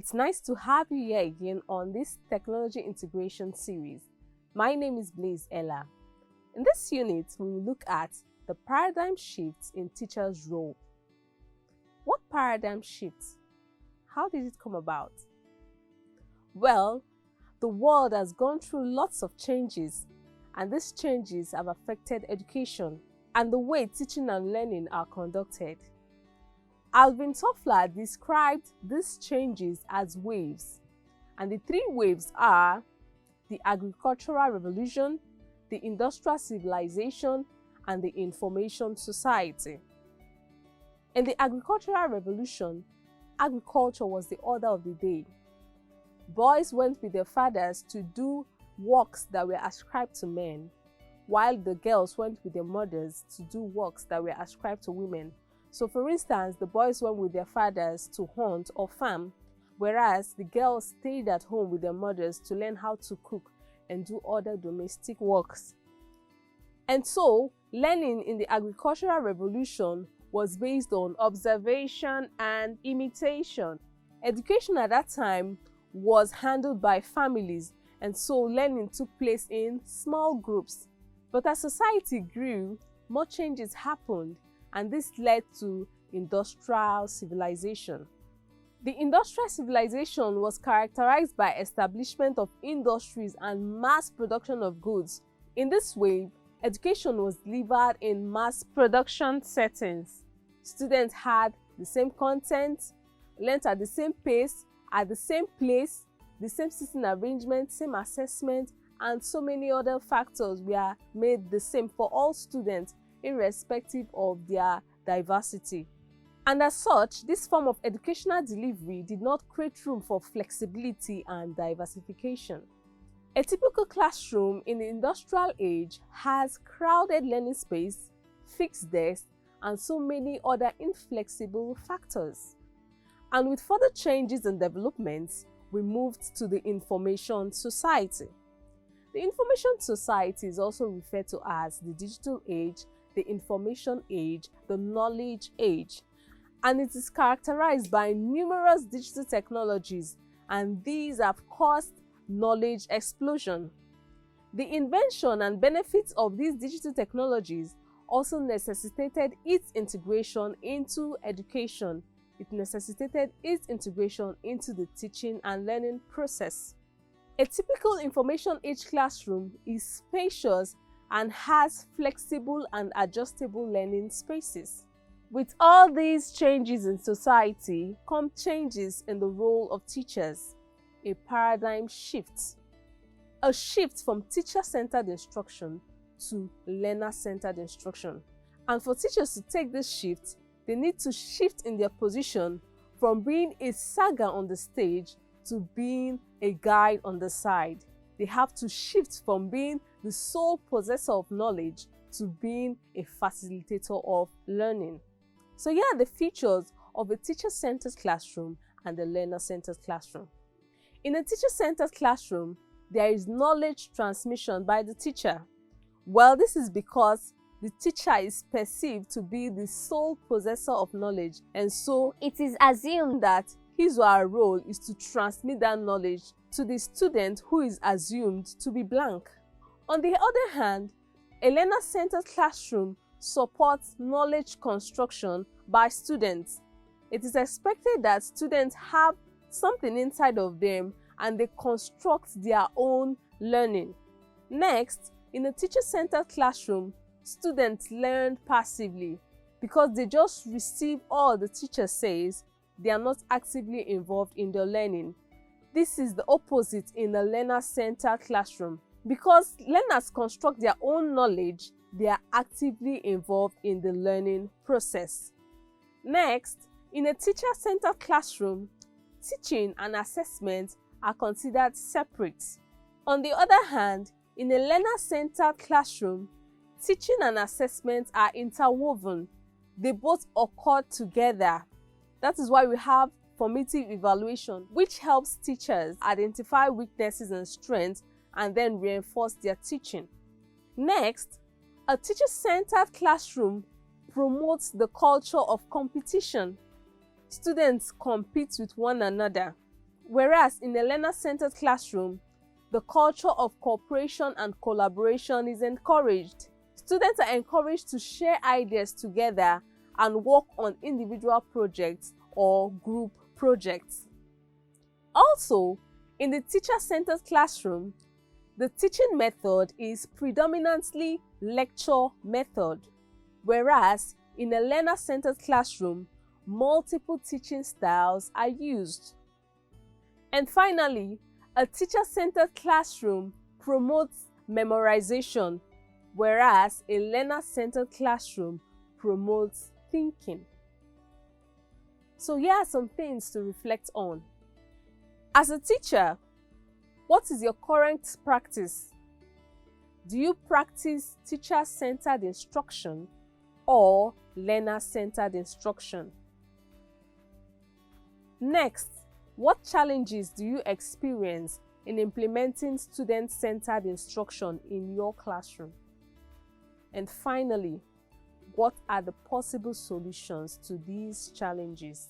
It's nice to have you here again on this technology integration series. My name is Blaze Ella. In this unit, we will look at the paradigm shifts in teachers' role. What paradigm shifts? How did it come about? Well, the world has gone through lots of changes, and these changes have affected education and the way teaching and learning are conducted. Alvin Toffler described these changes as waves, and the three waves are the agricultural revolution, the industrial civilization, and the information society. In the agricultural revolution, agriculture was the order of the day. Boys went with their fathers to do works that were ascribed to men, while the girls went with their mothers to do works that were ascribed to women. So for instance, the boys went with their fathers to hunt or farm, whereas the girls stayed at home with their mothers to learn how to cook and do other domestic works. And so, learning in the agricultural revolution was based on observation and imitation. Education at that time was handled by families, and so learning took place in small groups. But as society grew, more changes happened, and this led to industrial civilization. The industrial civilization was characterized by establishment of industries and mass production of goods. In this way, education was delivered in mass production settings. Students had the same content, learnt at the same pace, at the same place, the same seating arrangement, same assessment, and so many other factors were made the same for all students, irrespective of their diversity. And as such, this form of educational delivery did not create room for flexibility and diversification. A typical classroom in the industrial age has crowded learning space, fixed desks, and so many other inflexible factors. And with further changes and developments, we moved to the information society. The information society is also referred to as the digital age, the information age, the knowledge age, and it is characterized by numerous digital technologies, and these have caused knowledge explosion. The invention and benefits of these digital technologies also necessitated its integration into education. It necessitated its integration into the teaching and learning process. A typical information age classroom is spacious and has flexible and adjustable learning spaces. With all these changes in society come changes in the role of teachers, a paradigm shift. A shift from teacher-centered instruction to learner-centered instruction. And for teachers to take this shift, they need to shift in their position from being a saga on the stage to being a guide on the side. They have to shift from being the sole possessor of knowledge to being a facilitator of learning. So here are the features of a teacher-centered classroom and a learner-centered classroom. In a teacher-centered classroom, there is knowledge transmission by the teacher. Well, this is because the teacher is perceived to be the sole possessor of knowledge, and so it is assumed that his or her role is to transmit that knowledge to the student who is assumed to be blank. On the other hand, a learner-centered classroom supports knowledge construction by students. It is expected that students have something inside of them and they construct their own learning. Next, in a teacher-centered classroom, students learn passively because they just receive all the teacher says. They are not actively involved in their learning. This is the opposite in a learner-centered classroom. Because learners construct their own knowledge, they are actively involved in the learning process. Next, in a teacher-centered classroom, teaching and assessment are considered separate. On the other hand, in a learner-centered classroom, teaching and assessment are interwoven. They both occur together. That is why we have formative evaluation, which helps teachers identify weaknesses and strengths and then reinforce their teaching. Next, a teacher-centered classroom promotes the culture of competition. Students compete with one another. Whereas in a learner-centered classroom, the culture of cooperation and collaboration is encouraged. Students are encouraged to share ideas together and work on individual projects or group projects. Also, in the teacher-centered classroom, the teaching method is predominantly lecture method, whereas in a learner-centered classroom, multiple teaching styles are used. And finally, a teacher-centered classroom promotes memorization, whereas a learner-centered classroom promotes thinking. So here are some things to reflect on. As a teacher, what is your current practice? Do you practice teacher-centered instruction or learner-centered instruction? Next, what challenges do you experience in implementing student-centered instruction in your classroom? And finally, what are the possible solutions to these challenges?